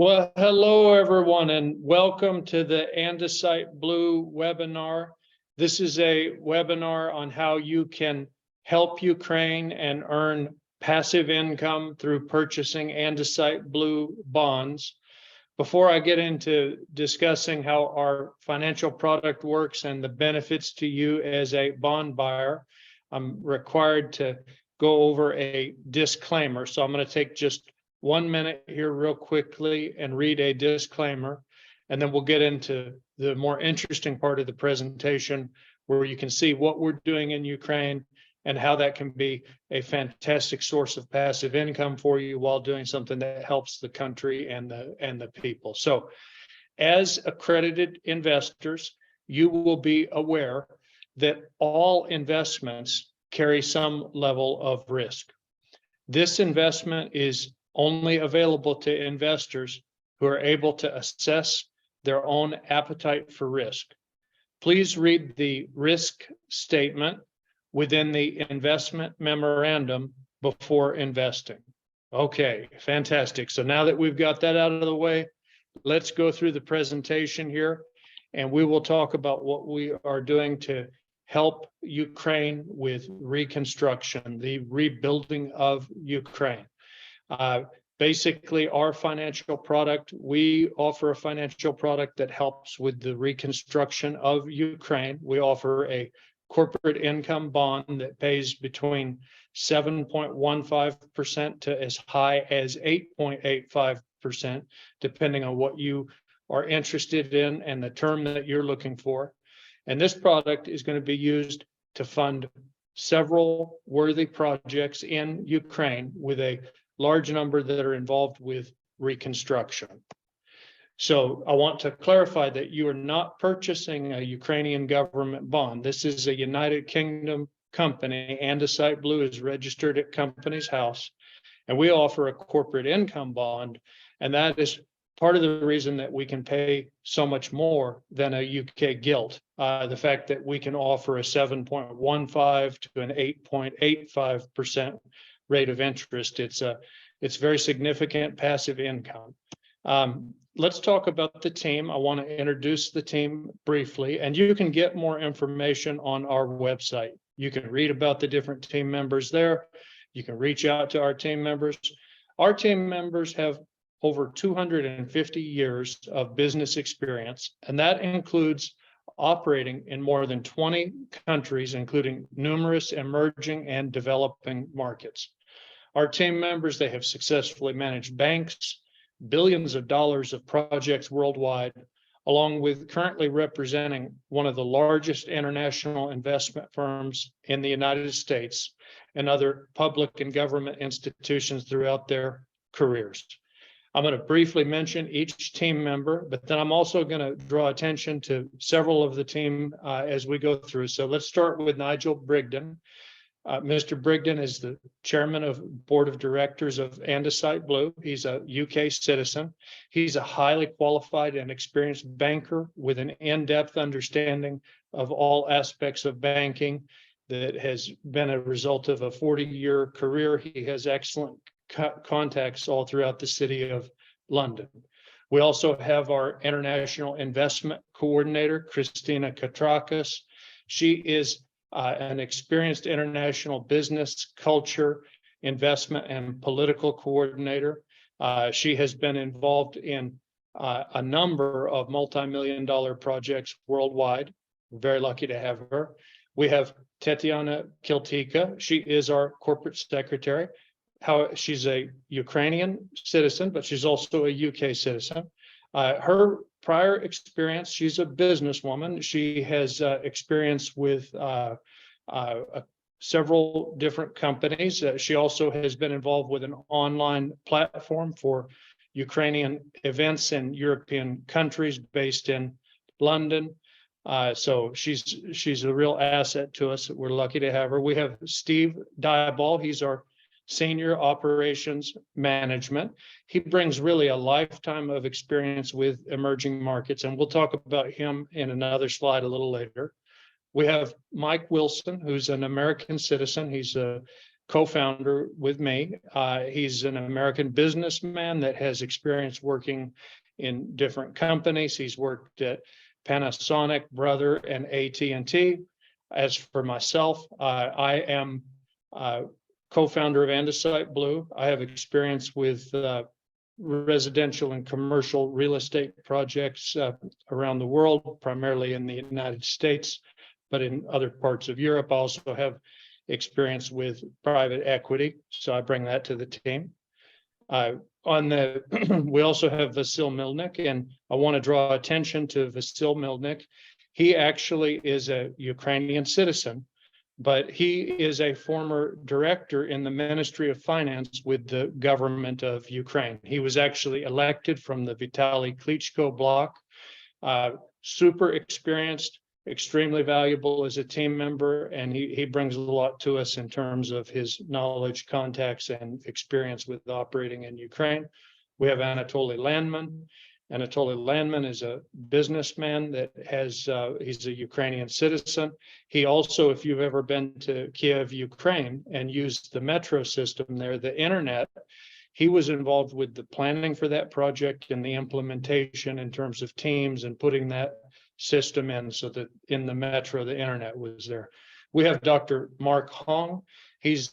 Well, hello everyone, and welcome to the Andesite Blue webinar. This is a webinar on how you can help Ukraine and earn passive income through purchasing Andesite Blue Bonds. Before I get into discussing how our financial product works and the benefits to you as a bond buyer, I'm required to go over a disclaimer. So I'm going to take just 1 minute here real quickly and read a disclaimer, and then we'll get into the more interesting part of the presentation where you can see what we're doing in Ukraine and how that can be a fantastic source of passive income for you while doing something that helps the country and the people. So as accredited investors, you will be aware that all investments carry some level of risk. This investment is only available to investors who are able to assess their own appetite for risk. Please read the risk statement within the investment memorandum before investing. Okay, fantastic. So now that we've got that out of the way, let's go through the presentation here, and we will talk about what we are doing to help Ukraine with reconstruction, the rebuilding of Ukraine. Basically, our financial product, we offer a financial product that helps with the reconstruction of Ukraine. We offer a corporate income bond that pays between 7.15% to as high as 8.85%, depending on what you are interested in and the term that you're looking for. And this product is going to be used to fund several worthy projects in Ukraine with a large number that are involved with reconstruction. So I want to clarify that you are not purchasing a Ukrainian government bond. This is a United Kingdom company. Andesite Blue is registered at Companies House, and we offer a corporate income bond, and that is part of the reason that we can pay so much more than a UK gilt. The fact that we can offer a 7.15 to an 8.85% rate of interest, it's very significant passive income. Let's talk about the team. I want to introduce the team briefly, and you can get more information on our website. You can read about the different team members there. You can reach out to our team members. Our team members have over 250 years of business experience, and that includes operating in more than 20 countries, including numerous emerging and developing markets. Our team members, they have successfully managed banks, billions of dollars of projects worldwide, along with currently representing one of the largest international investment firms in the United States and other public and government institutions throughout their careers. I'm going to briefly mention each team member, but then I'm also going to draw attention to several of the team as we go through. So let's start with Nigel Brigden. Mr. Brigden is the chairman of board of directors of Andesite Blue. He's a UK citizen. He's a highly qualified and experienced banker with an in-depth understanding of all aspects of banking that has been a result of a 40-year career. He has excellent contacts all throughout the city of London. We also have our international investment coordinator, Christina Katrakis. She is an experienced international business, culture, investment, and political coordinator. She has been involved in a number of multi-million-dollar projects worldwide. We're very lucky to have her. We have Tetiana Kiltika. She is our corporate secretary. She's a Ukrainian citizen, but she's also a UK citizen. Her prior experience, she's a businesswoman. She has experience with several different companies. She also has been involved with an online platform for Ukrainian events in European countries based in London. So she's a real asset to us. We're lucky to have her. We have Steve Dieball. He's our senior operations management. He brings really a lifetime of experience with emerging markets, and we'll talk about him in another slide a little later. We have Mike Wilson, who's an American citizen. He's co-founder with me. He's an American businessman that has experience working in different companies. He's worked at Panasonic, Brother, and AT&T. As for myself, I am co-founder of Andesite Blue. I have experience with residential and commercial real estate projects around the world, primarily in the United States, but in other parts of Europe. I also have experience with private equity, so I bring that to the team. We also have Vasil Milnik, and I want to draw attention to Vasil Milnik. He actually is a Ukrainian citizen, but he is a former director in the Ministry of Finance with the government of Ukraine. He was actually elected from the Vitaly Klitschko bloc. Super experienced, extremely valuable as a team member, and he brings a lot to us in terms of his knowledge, contacts, and experience with operating in Ukraine. We have Anatoly Landman. Anatoly Landman is a businessman that he's a Ukrainian citizen. He also, if you've ever been to Kiev, Ukraine, and used the metro system there, the internet, he was involved with the planning for that project and the implementation in terms of teams and putting that system in so that in the metro, the internet was there. We have Dr. Mark Hong. He's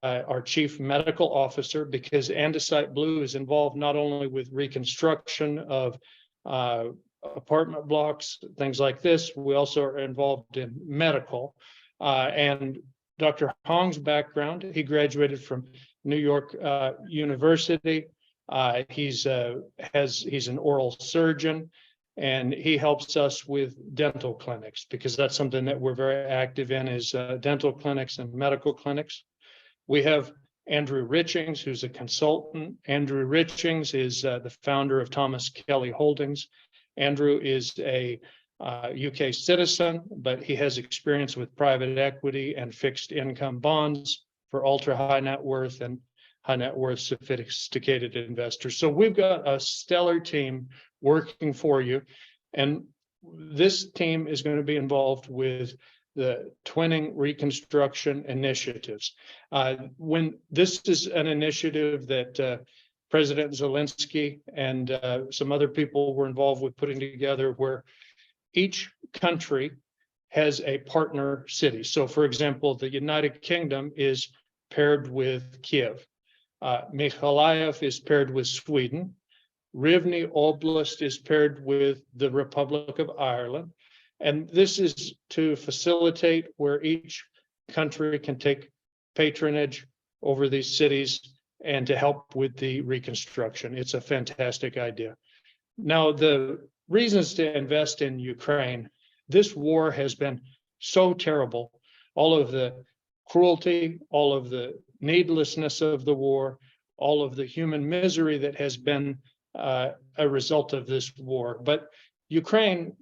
our chief medical officer, because Andesite Blue is involved not only with reconstruction of apartment blocks, things like this, we also are involved in medical. And Dr. Hong's background, he graduated from New York University. He's an oral surgeon, and he helps us with dental clinics, because that's something that we're very active in, is dental clinics and medical clinics. We have Andrew Richings, who's a consultant. Andrew Richings is the founder of Thomas Kelly Holdings. Andrew is a UK citizen, but he has experience with private equity and fixed income bonds for ultra high net worth and high net worth sophisticated investors. So we've got a stellar team working for you. And this team is going to be involved with the twinning reconstruction initiatives. When this is an initiative that President Zelensky and some other people were involved with putting together, where each country has a partner city. So for example, the United Kingdom is paired with Kiev. Mykolaiv is paired with Sweden. Rivne Oblast is paired with the Republic of Ireland. And this is to facilitate where each country can take patronage over these cities and to help with the reconstruction. It's a fantastic idea. Now, the reasons to invest in Ukraine, this war has been so terrible. All of the cruelty, all of the needlessness of the war, all of the human misery that has been a result of this war. But Ukraine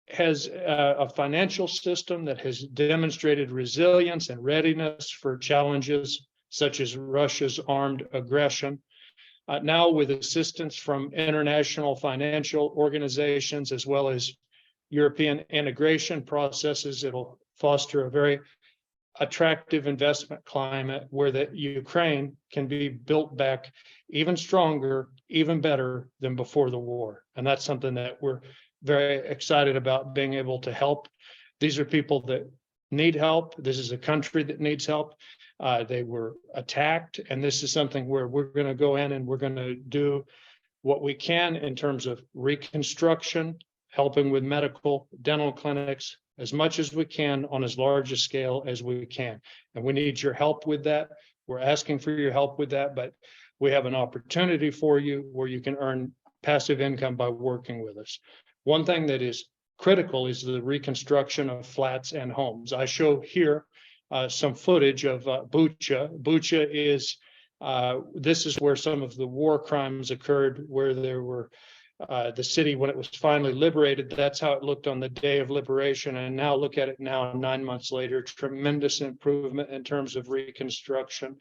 has a financial system that has demonstrated resilience and readiness for challenges such as Russia's armed aggression. Now, with assistance from international financial organizations as well as European integration processes, it'll foster a very attractive investment climate where the Ukraine can be built back even stronger, even better than before the war. And that's something that we're very excited about, being able to help. These are people that need help. This is a country that needs help. They were attacked, and this is something where we're going to go in and we're going to do what we can in terms of reconstruction, helping with medical, dental clinics, as much as we can on as large a scale as we can. And we need your help with that. We're asking for your help with that, but we have an opportunity for you where you can earn passive income by working with us. One thing that is critical is the reconstruction of flats and homes. I show here some footage of Bucha. Bucha is, this is where some of the war crimes occurred, where there were the city, when it was finally liberated, that's how it looked on the day of liberation. And now look at it now, 9 months later, tremendous improvement in terms of reconstruction.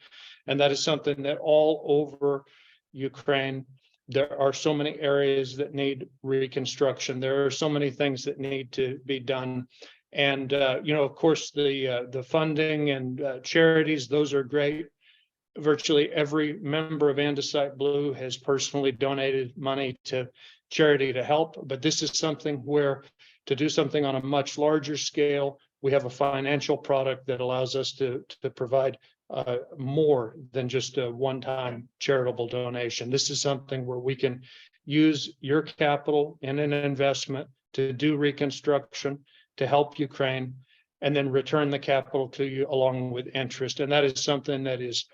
And that is something that all over Ukraine, there are so many areas that need reconstruction. There are so many things that need to be done. And, of course, the funding and charities, those are great. Virtually every member of Andesite Blue has personally donated money to charity to help, but this is something where to do something on a much larger scale, we have a financial product that allows us to provide more than just a one-time charitable donation. This is something where we can use your capital in an investment to do reconstruction, to help Ukraine, and then return the capital to you along with interest. And that is something that is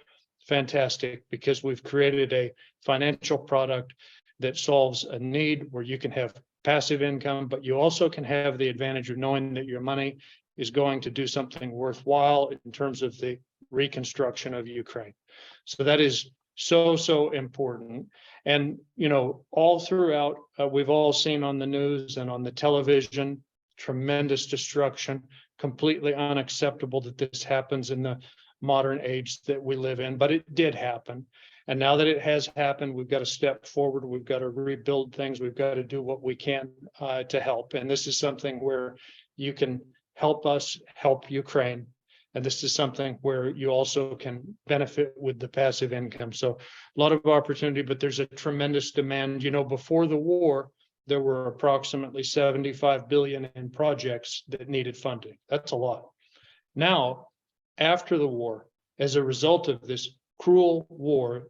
fantastic because we've created a financial product that solves a need where you can have passive income, but you also can have the advantage of knowing that your money is going to do something worthwhile in terms of the reconstruction of Ukraine. So that is so important. And, all throughout, we've all seen on the news and on the television, tremendous destruction, completely unacceptable that this happens in the modern age that we live in, but it did happen. And now that it has happened, we've got to step forward. We've got to rebuild things. We've got to do what we can to help. And this is something where you can help us help Ukraine. And this is something where you also can benefit with the passive income. So a lot of opportunity, but there's a tremendous demand. Before the war, there were approximately 75 billion in projects that needed funding. That's a lot. Now, after the war, as a result of this cruel war,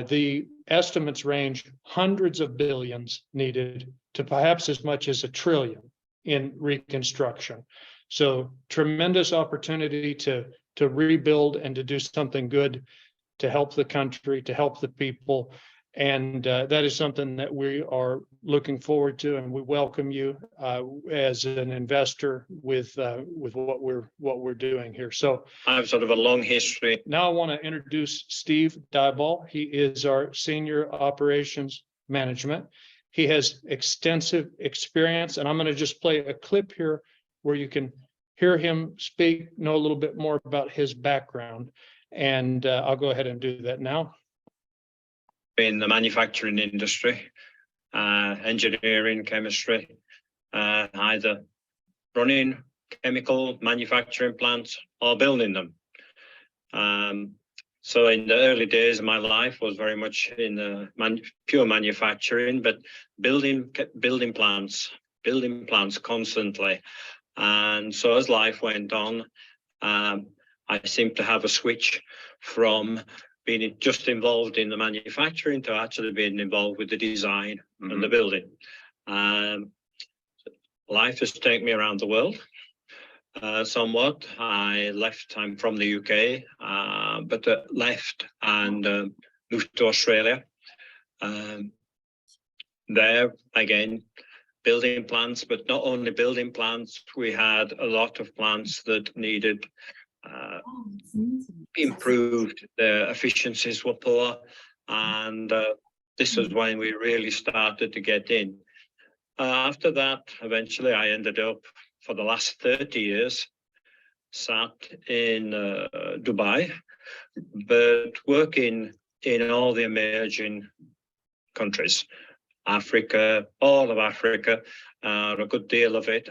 the estimates range hundreds of billions needed to perhaps as much as $1 trillion in reconstruction. So tremendous opportunity to rebuild and to do something good, to help the country, to help the people. And that is something that we are looking forward to, and we welcome you as an investor with what we're doing here. So I have sort of a long history. Now I want to introduce Steve Dyball. He is our senior operations management. He has extensive experience, and I'm going to just play a clip here where you can hear him speak, know a little bit more about his background, and I'll go ahead and do that now. In the manufacturing industry, engineering, chemistry, either running chemical manufacturing plants or building them. So in the early days of my life was very much in pure manufacturing, but building plants constantly. And so as life went on, I seemed to have a switch from being just involved in the manufacturing to actually being involved with the design and the building. Life has taken me around the world somewhat. I'm from the UK, but left and moved to Australia. There again, building plants, but not only building plants, we had a lot of plants that needed improved. The efficiencies were poor, and this was when we really started to get in. After that, eventually I ended up, for the last 30 years, sat in Dubai, but working in all the emerging countries, Africa, all of Africa, a good deal of it,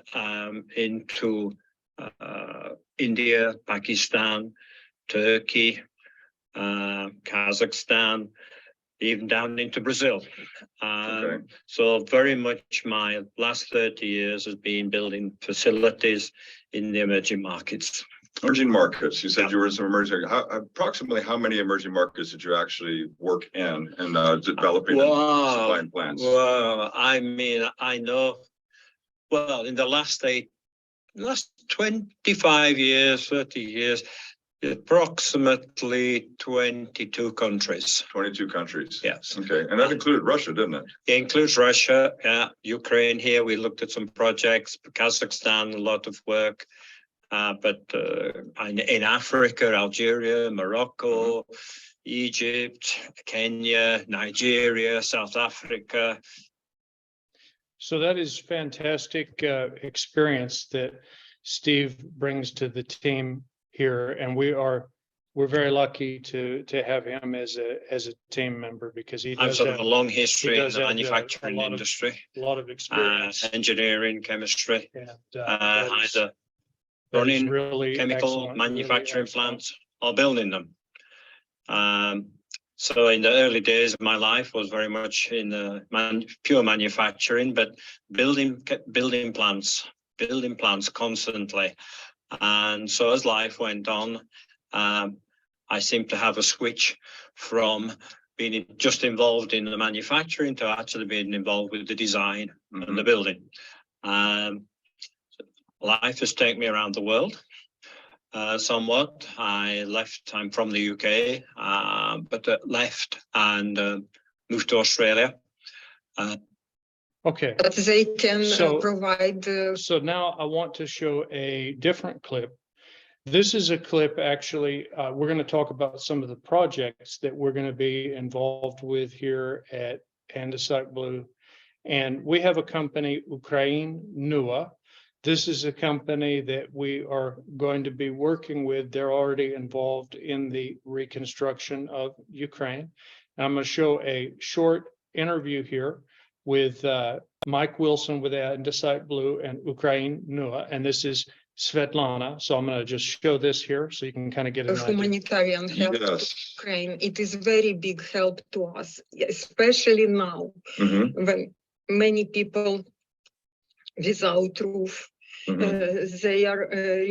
into India, Pakistan, Turkey, Kazakhstan, even down into Brazil. Okay. So very much my last 30 years has been building facilities in the emerging markets. Emerging markets. You said you were in some emerging. Approximately how many emerging markets did you actually work in and developing and supplying plants? Well, I mean, I know. Well, in the last 25 years, 30 years, approximately 22 countries. 22 countries. Yes. Okay, and that included Russia, didn't it? It includes Russia, Ukraine. Here we looked at some projects. Kazakhstan, a lot of work. But in Africa, Algeria, Morocco, Egypt, Kenya, Nigeria, South Africa. So that is fantastic experience that Steve brings to the team here, and we are we're very lucky to have him as a team member because he I've does sort have of a long history in does the have, manufacturing a lot of- industry, a lot of experience. engineering, chemistry, And either that is running really chemical excellent, really manufacturing excellent. plants or building them. So in the early days of my life was very much in pure manufacturing, but building plants constantly. And so as life went on, I seemed to have a switch from being just involved in the manufacturing to actually being involved with the design and the building. Life has taken me around the world. Somewhat. I'm from the UK, but left and moved to Australia. Okay. But they can So- provide. So now I want to show a different clip. This is a clip, actually, we're going to talk about some of the projects that we're going to be involved with here at Andesite Blue. And we have a company, Ukraine NUA. This is a company that we are going to be working with. They're already involved in the reconstruction of Ukraine. And I'm going to show a short interview here with Mike Wilson with Andesite Blue and Ukraine NUA. And this is Svetlana. So I'm going to just show this here so you can kind of get an idea. Humanitarian help to Yes. Ukraine. It is very big help to us, especially now Mhm, when many people without roof, mhm. they are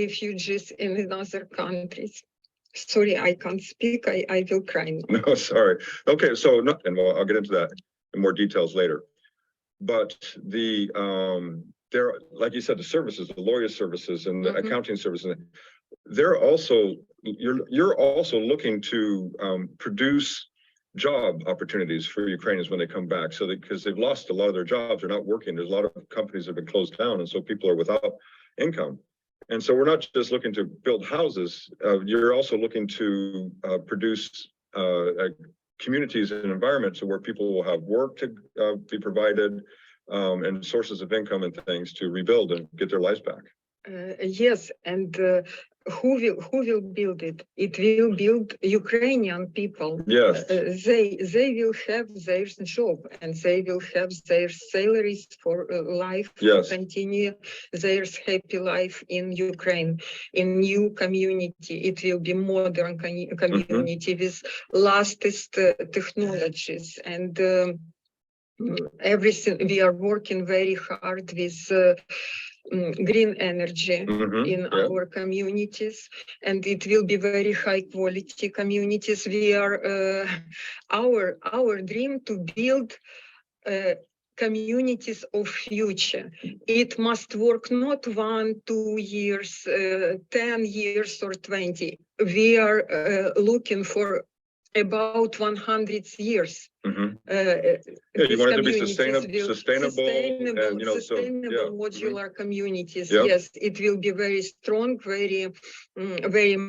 refugees in other countries. Sorry, I can't speak. I will cry now. No, sorry. Okay, so and well, I'll get into that in more details later. But there, like you said, the services, the lawyer services and the accounting services, they're also you're also looking to produce job opportunities for Ukrainians when they come back. So because they've lost a lot of their jobs, they're not working. There's a lot of companies that have been closed down, and so people are without income. And so we're not just looking to build houses. You're also looking to produce communities and environments where people will have work to be provided and sources of income and things to rebuild and get their lives back. Yes, and who will build it? It will build Ukrainian people. Yes. They will have their job and they will have their salaries for life. Yes. Continue their happy life in Ukraine, in new community. It will be modern community with latest technologies and. Everything we are working very hard with green energy in our communities, and it will be very high quality communities. We are our dream to build communities of future. It must work not 1, 2 years, 10 years or 20. We are looking for about 100 years. You want it to be sustainable, and sustainable modular communities. Yep. Yes, it will be very strong, very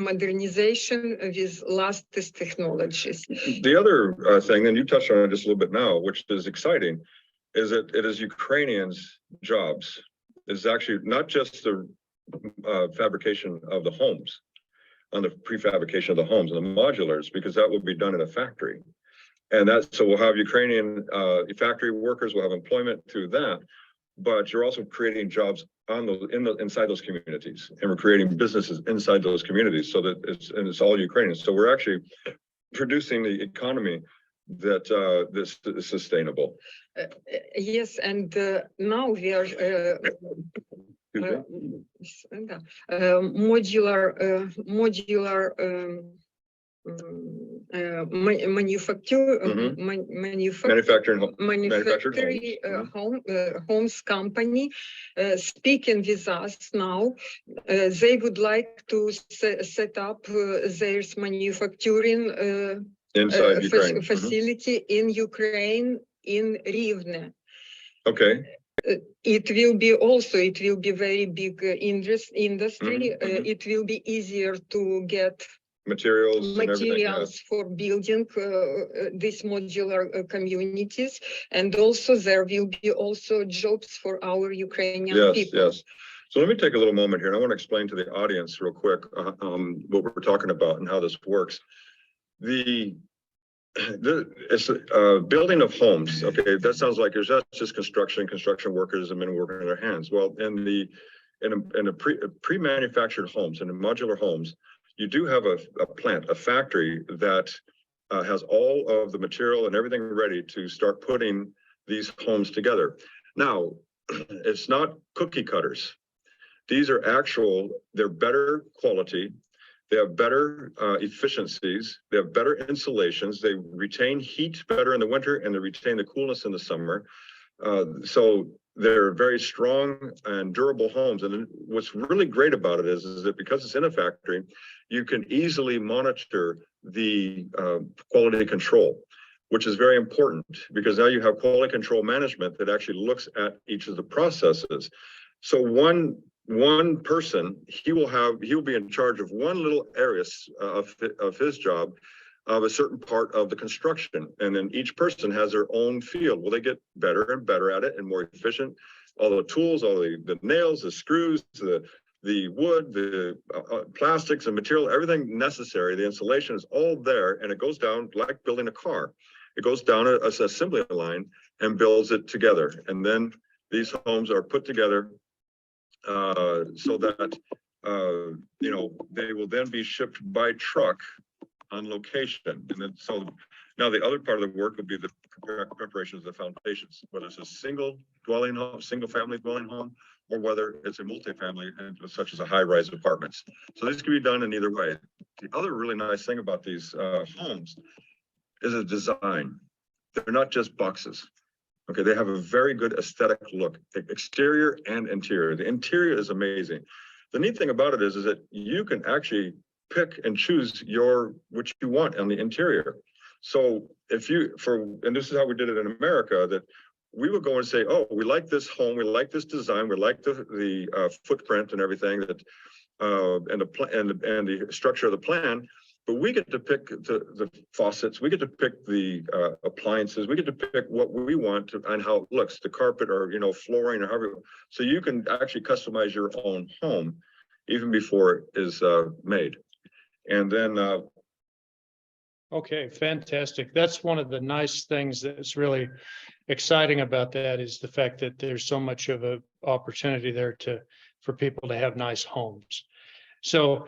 modernization with latest technologies. The other thing, and you touched on it just a little bit now, which is exciting, is that it is Ukrainians' jobs. It's actually not just the fabrication of the homes, on the prefabrication of the homes and the modulars, because that will be done in a factory. And so we'll have Ukrainian factory workers, will have employment through that, but you're also creating jobs inside those communities, and we're creating businesses inside those communities, so that it's all Ukrainians. So we're actually producing the economy that this is sustainable. Yes, and now we are modular manufacturing homes company speaking with us now. They would like to set up their manufacturing Inside Ukraine. facility in Ukraine, in Rivne. Okay. It will be very big industry. It will be easier to get materials for building these modular communities, and also there will be also jobs for our Ukrainian people. Yes. So let me take a little moment here, and I want to explain to the audience real quick what we're talking about and how this works. It's building of homes. Okay, that sounds like there's just construction workers and men working in their hands. Well, in a pre-manufactured homes and in modular homes, you do have a plant, a factory that has all of the material and everything ready to start putting these homes together. Now, it's not cookie cutters. These are they're better quality. They have better efficiencies. They have better insulations. They retain heat better in the winter and they retain the coolness in the summer. So they're very strong and durable homes. And what's really great about it is that because it's in a factory, you can easily monitor the quality control, which is very important because now you have quality control management that actually looks at each of the processes. So one person, he will be in charge of one little area of his job of a certain part of the construction. And then each person has their own field. Well, they get better and better at it and more efficient. All the tools, all the nails, the screws, the wood, the plastics and material, everything necessary, the insulation is all there. And it goes down like building a car. It goes down an assembly line and builds it together. And then these homes are put together so that they will then be shipped by truck on location. And then so now the other part of the work will be the preparation of the foundations, whether it's a single family dwelling home, or whether it's a multifamily, such as a high-rise apartments. So this can be done in either way. The other really nice thing about these homes is a design. They're not just boxes. Okay, they have a very good aesthetic look, exterior and interior. The interior is amazing. The neat thing about it is that you can actually pick and choose what you want on the interior. So and this is how we did it in America, that we would go and say, oh, we like this home, we like this design, we like the footprint and everything and the structure of the plan. But we get to pick the faucets, we get to pick the appliances, we get to pick what we want and how it looks, the carpet or flooring or however. So you can actually customize your own home even before it is made. And then okay, fantastic. That's one of the nice things that's really exciting about that, is the fact that there's so much of an opportunity there for people to have nice homes. So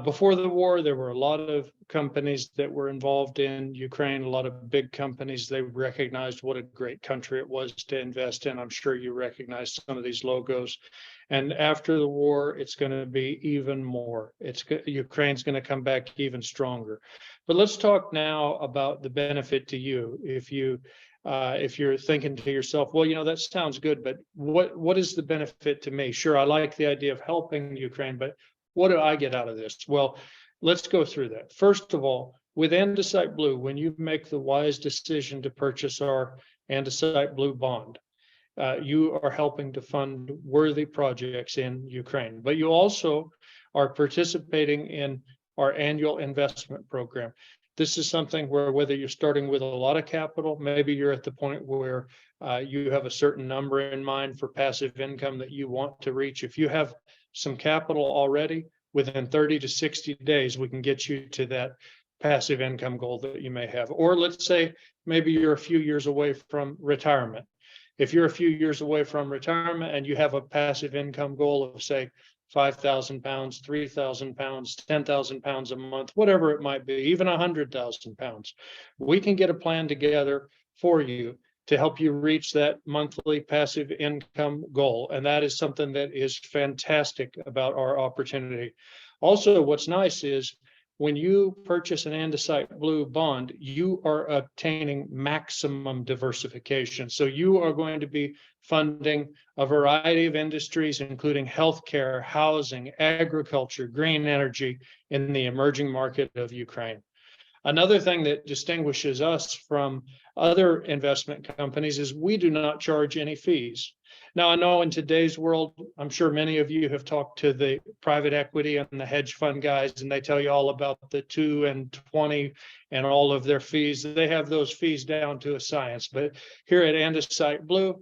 before the war, there were a lot of companies that were involved in Ukraine, a lot of big companies. They recognized what a great country it was to invest in. I'm sure you recognize some of these logos. And after the war, it's going to be even more. Ukraine's going to come back even stronger. But let's talk now about the benefit to you. If you're thinking to yourself, well, that sounds good, but what is the benefit to me? Sure, I like the idea of helping Ukraine, but what do I get out of this? Well, let's go through that. First of all, with Andesite Blue, when you make the wise decision to purchase our Andesite Blue Bond, you are helping to fund worthy projects in Ukraine, but you also are participating in our annual investment program. This is something where whether you're starting with a lot of capital, maybe you're at the point where you have a certain number in mind for passive income that you want to reach. If you have some capital already, within 30 to 60 days, we can get you to that passive income goal that you may have. Or let's say maybe you're a few years away from retirement. If you're a few years away from retirement and you have a passive income goal of, say, 5,000 pounds, 3,000 pounds, 10,000 pounds a month, whatever it might be, even 100,000 pounds, we can get a plan together for you to help you reach that monthly passive income goal. And that is something that is fantastic about our opportunity. Also, what's nice is when you purchase an Andesite Blue Bond, you are obtaining maximum diversification. So you are going to be funding a variety of industries, including healthcare, housing, agriculture, green energy in the emerging market of Ukraine. Another thing that distinguishes us from other investment companies is we do not charge any fees. Now, I know in today's world, I'm sure many of you have talked to the private equity and the hedge fund guys, and they tell you all about the 2 and 20 and all of their fees. They have those fees down to a science. But here at Andesite Blue,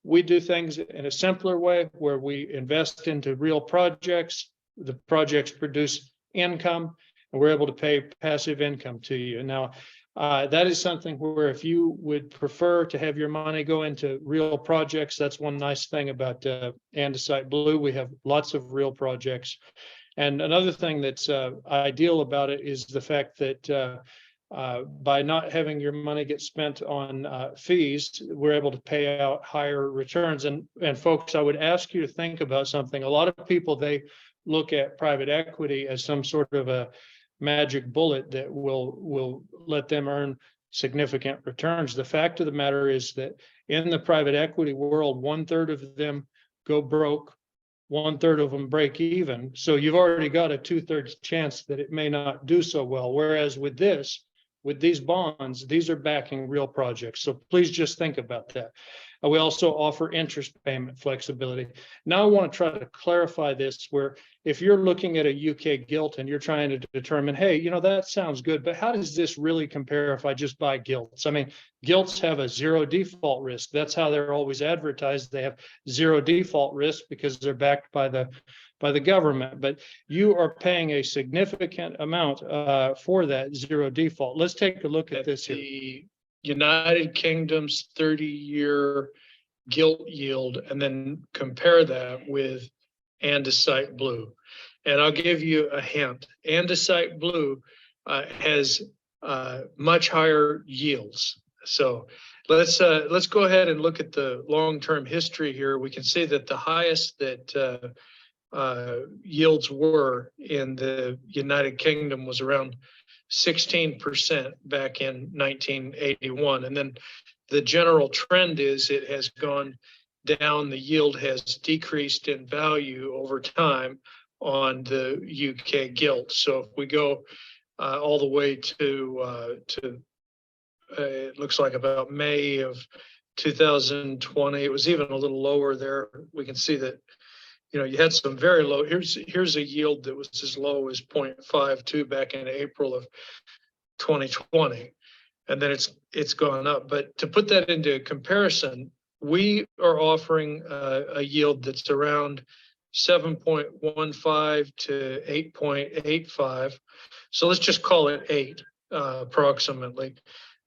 We do things in a simpler way where we invest into real projects. The projects produce income, and we're able to pay passive income to you. Now, that is something where if you would prefer to have your money go into real projects, that's one nice thing about Andesite Blue. We have lots of real projects. And another thing that's ideal about it is the fact that by not having your money get spent on fees, we're able to pay out higher returns. And folks, I would ask you to think about something. A lot of people, they look at private equity as some sort of a magic bullet that will let them earn significant returns. The fact of the matter is that in the private equity world, 1/3 of them go broke, 1/3 of them break even. So you've already got a 2/3 chance that it may not do so well. Whereas with these bonds, these are backing real projects. So please just think about that. We also offer interest payment flexibility. Now I want to try to clarify this, where if you're looking at a UK gilt and you're trying to determine, hey, you know, that sounds good, but how does this really compare if I just buy gilts? I mean, gilts have a zero default risk. That's how they're always advertised. They have zero default risk because they're backed by the government, but you are paying a significant amount for that zero default. Let's take a look at this here. The United Kingdom's 30-year gilt yield, and then compare that with Andesite Blue. And I'll give you a hint. Andesite Blue has much higher yields. So let's go ahead and look at the long-term history here. We can see that the highest that yields were in the United Kingdom was around 16% back in 1981. And then the general trend is it has gone down. The yield has decreased in value over time on the UK gilt. So if we go all the way to it looks like about May of 2020, it was even a little lower there. We can see that, you know, you had some very low. Here's a yield that was as low as 0.52 back in April of 2020, and then it's gone up. But to put that into comparison, we are offering a yield that's around 7.15 to 8.85. So let's just call it 8 approximately.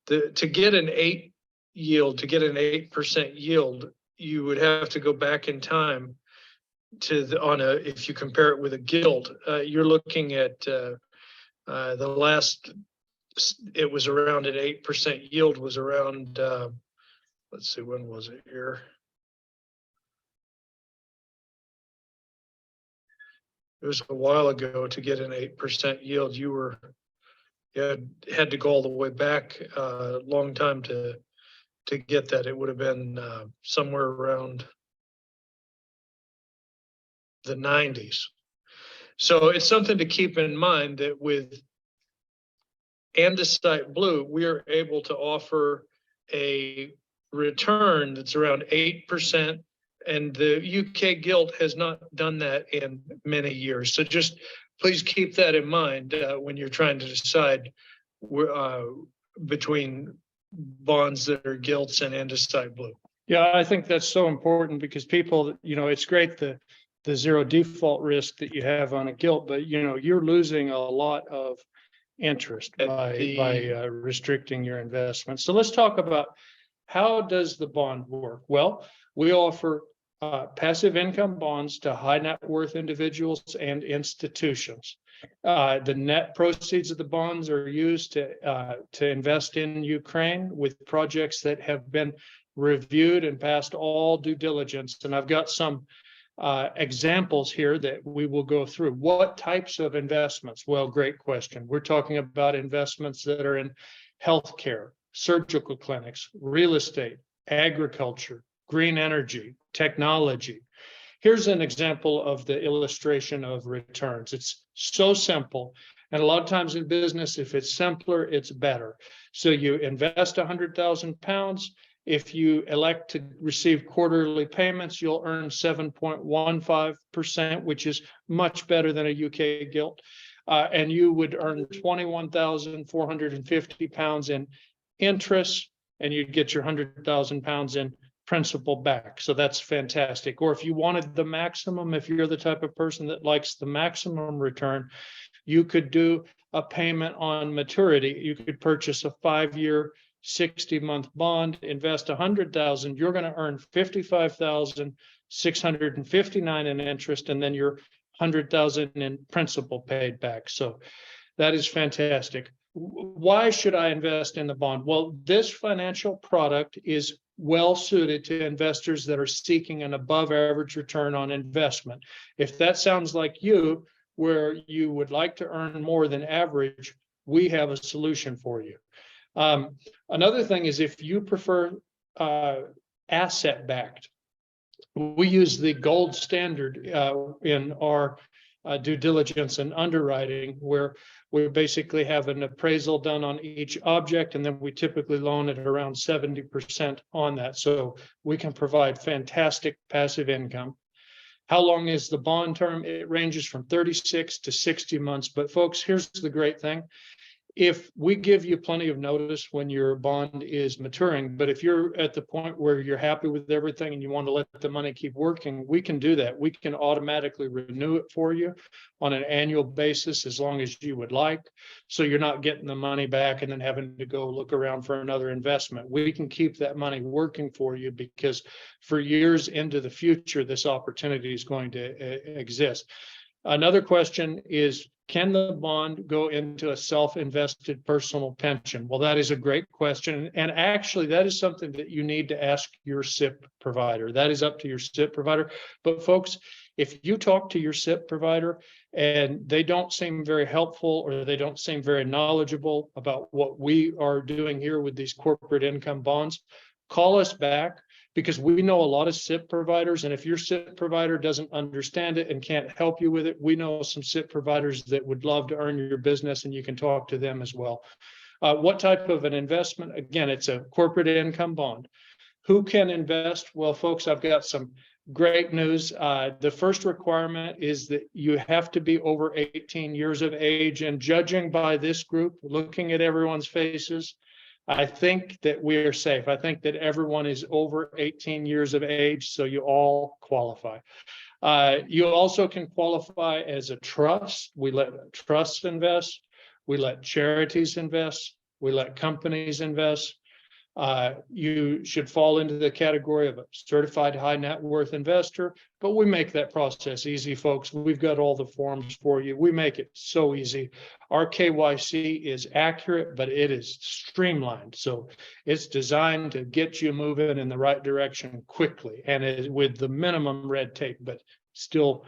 To get an 8 yield, to get an 8% yield, you would have to go back in time to if you compare it with a gilt, you're looking at the last, it was around an 8% yield was around, let's see, when was it here? It was a while ago. To get an 8% yield, you had to go all the way back a long time to get that. It would have been somewhere around the 90s. So it's something to keep in mind that with Andesite Blue, we are able to offer a return that's around 8%, and the UK gilt has not done that in many years. So just please keep that in mind when you're trying to decide between bonds that are gilts and Andesite Blue. Yeah, I think that's so important because people, you know, it's great the zero default risk that you have on a gilt, but you know, you're losing a lot of interest by restricting your investment. So let's talk about how does the bond work? Well, we offer passive income bonds to high net worth individuals and institutions. The net proceeds of the bonds are used to invest in Ukraine with projects that have been reviewed and passed all due diligence. And I've got some examples here that we will go through. What types of investments? Well, great question. We're talking about investments that are in healthcare, surgical clinics, real estate, agriculture, green energy, technology. Here's an example of the illustration of returns. It's so simple. And a lot of times in business, if it's simpler, it's better. So you invest £100,000. If you elect to receive quarterly payments, you'll earn 7.15%, which is much better than a UK gilt. And you would earn £21,450 in interest, and you'd get your £100,000 in principal back. So that's fantastic. Or if you wanted the maximum, if you're the type of person that likes the maximum return, you could do a payment on maturity. You could purchase a 5-year, 60-month bond, invest 100,000. You're going to earn 55,659 in interest, and then your 100,000 in principal paid back. So that is fantastic. Why should I invest in the bond? Well, this financial product is well suited to investors that are seeking an above average return on investment. If that sounds like you, where you would like to earn more than average, we have a solution for you. Another thing is, if you prefer asset backed, we use the gold standard in our due diligence and underwriting, where we basically have an appraisal done on each object, and then we typically loan at around 70% on that. So we can provide fantastic passive income. How long is the bond term? It ranges from 36 to 60 months. But folks, here's the great thing. If we give you plenty of notice when your bond is maturing, but if you're at the point where you're happy with everything and you want to let the money keep working, we can do that. We can automatically renew it for you on an annual basis as long as you would like. So you're not getting the money back and then having to go look around for another investment. We can keep that money working for you, because for years into the future, this opportunity is going to exist. Another question is, can the bond go into a self-invested personal pension? Well, that is a great question. And actually, that is something that you need to ask your SIP provider. That is up to your SIP provider. But folks, if you talk to your SIP provider and they don't seem very helpful, or they don't seem very knowledgeable about what we are doing here with these corporate income bonds, call us back, because we know a lot of SIP providers. And if your SIP provider doesn't understand it and can't help you with it, we know some SIP providers that would love to earn your business, and you can talk to them as well. What type of an investment? Again, it's a corporate income bond. Who can invest? Well, folks, I've got some great news. The first requirement is that you have to be over 18 years of age. And judging by this group, looking at everyone's faces, I think that we're safe. I think that everyone is over 18 years of age, so you all qualify. You also can qualify as a trust. We let trusts invest. We let charities invest. We let companies invest. You should fall into the category of a certified high net worth investor, but we make that process easy, folks. We've got all the forms for you. We make it so easy. Our KYC is accurate, but it is streamlined. So it's designed to get you moving in the right direction quickly, and with the minimum red tape, but still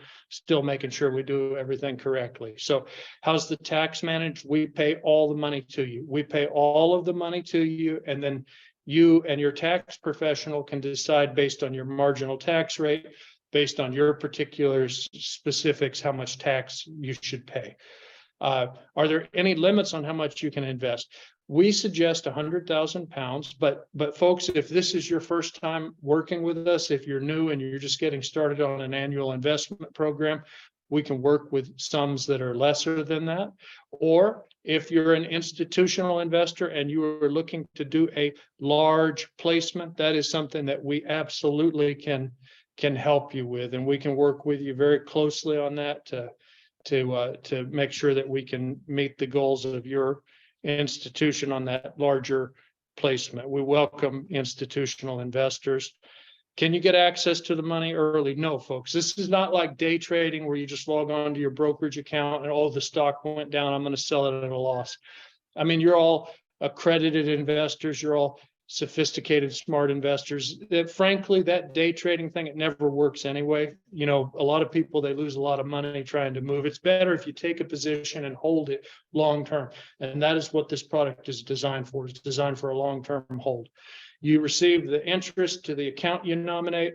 making sure we do everything correctly. So how's the tax managed? We pay all the money to you. We pay all of the money to you, and then you and your tax professional can decide based on your marginal tax rate, based on your particular specifics, how much tax you should pay. Are there any limits on how much you can invest? We suggest 100,000 pounds, but folks, if this is your first time working with us, if you're new and you're just getting started on an annual investment program, we can work with sums that are lesser than that. Or if you're an institutional investor and you are looking to do a large placement, that is something that we absolutely can help you with, and we can work with you very closely on that to make sure that we can meet the goals of your institution on that larger placement. We welcome institutional investors. Can you get access to the money early? No, folks. This is not like day trading where you just log on to your brokerage account and, oh, the stock went down, I'm going to sell it at a loss. I mean, you're all accredited investors. You're all sophisticated, smart investors. Frankly, that day trading thing, it never works anyway. You know, a lot of people, they lose a lot of money trying to move. It's better if you take a position and hold it long term. And that is what this product is designed for. It's designed for a long-term hold. You receive the interest to the account you nominate.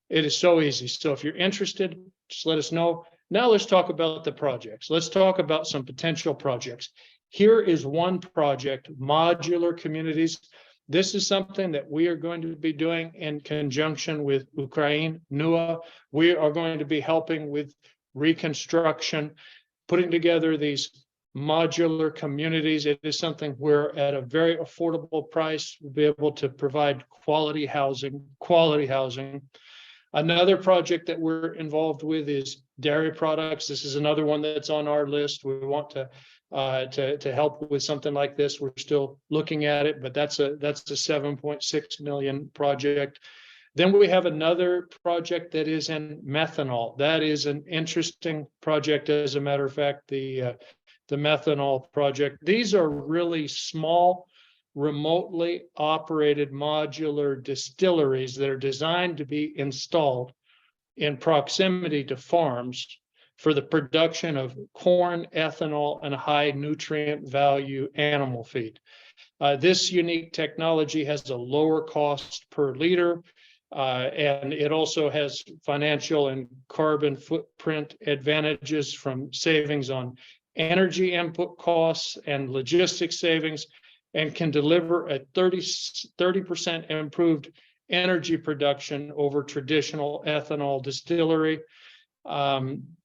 It is so easy. So if you're interested, just let us know. Now let's talk about the projects. Let's talk about some potential projects. Here is one project, modular communities. This is something that we are going to be doing in conjunction with Ukraine, NUA. We are going to be helping with reconstruction, putting together these modular communities. It is something where at a very affordable price, we'll be able to provide quality housing. Another project that we're involved with is dairy products. This is another one that's on our list. We want to help with something like this. We're still looking at it, but that's a 7.6 million project. Then we have another project that is in methanol. That is an interesting project. As a matter of fact, the methanol project. These are really small, remotely operated modular distilleries that are designed to be installed in proximity to farms for the production of corn, ethanol, and high nutrient value animal feed. This unique technology has a lower cost per liter, and it also has financial and carbon footprint advantages from savings on energy input costs and logistics savings, and can deliver a 30% improved energy production over traditional ethanol distillery.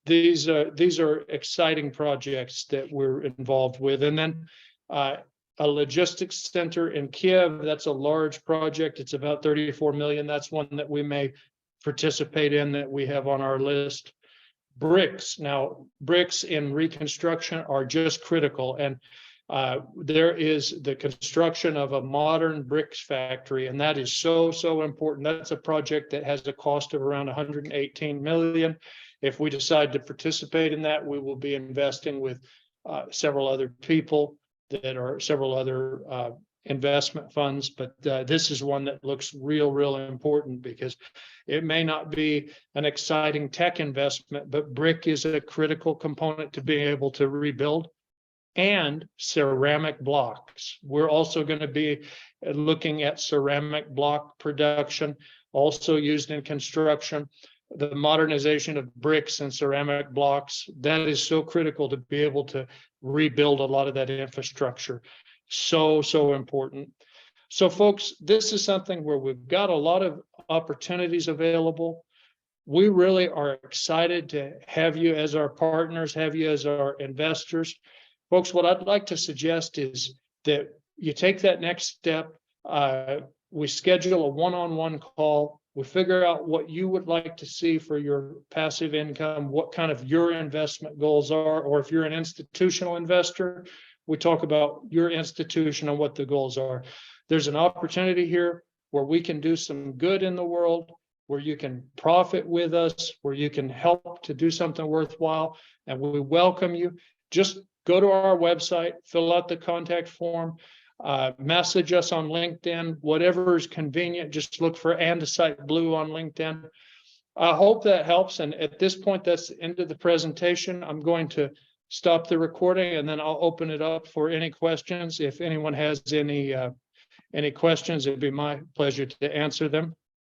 These are exciting projects that we're involved with. And then a logistics center in Kiev, that's a large project. It's about 34 million. That's one that we may participate in, that we have on our list. Bricks. Now, bricks in reconstruction are just critical. And there is the construction of a modern bricks factory, and that is so important. That's a project that has a cost of around 118 million. If we decide to participate in that, we will be investing with several other people that are several other investment funds. But this is one that looks real important, because it may not be an exciting tech investment, but brick is a critical component to being able to rebuild. And ceramic blocks. We're also going to be looking at ceramic block production, also used in construction. The modernization of bricks and ceramic blocks, that is so critical to be able to rebuild a lot of that infrastructure. So important. So folks, this is something where we've got a lot of opportunities available. We really are excited to have you as our partners, have you as our investors. Folks, what I'd like to suggest is that you take that next step. We schedule a one-on-one call. We figure out what you would like to see for your passive income, what kind of your investment goals are, or if you're an institutional investor, we talk about your institution and what the goals are. There's an opportunity here where we can do some good in the world, where you can profit with us, where you can help to do something worthwhile, and we welcome you. Just go to our website, fill out the contact form, message us on LinkedIn, whatever is convenient. Just look for Andesite Blue on LinkedIn. I hope that helps. And at this point, that's the end of the presentation. I'm going to stop the recording, and then I'll open it up for any questions. If anyone has any questions, it'd be my pleasure to answer them.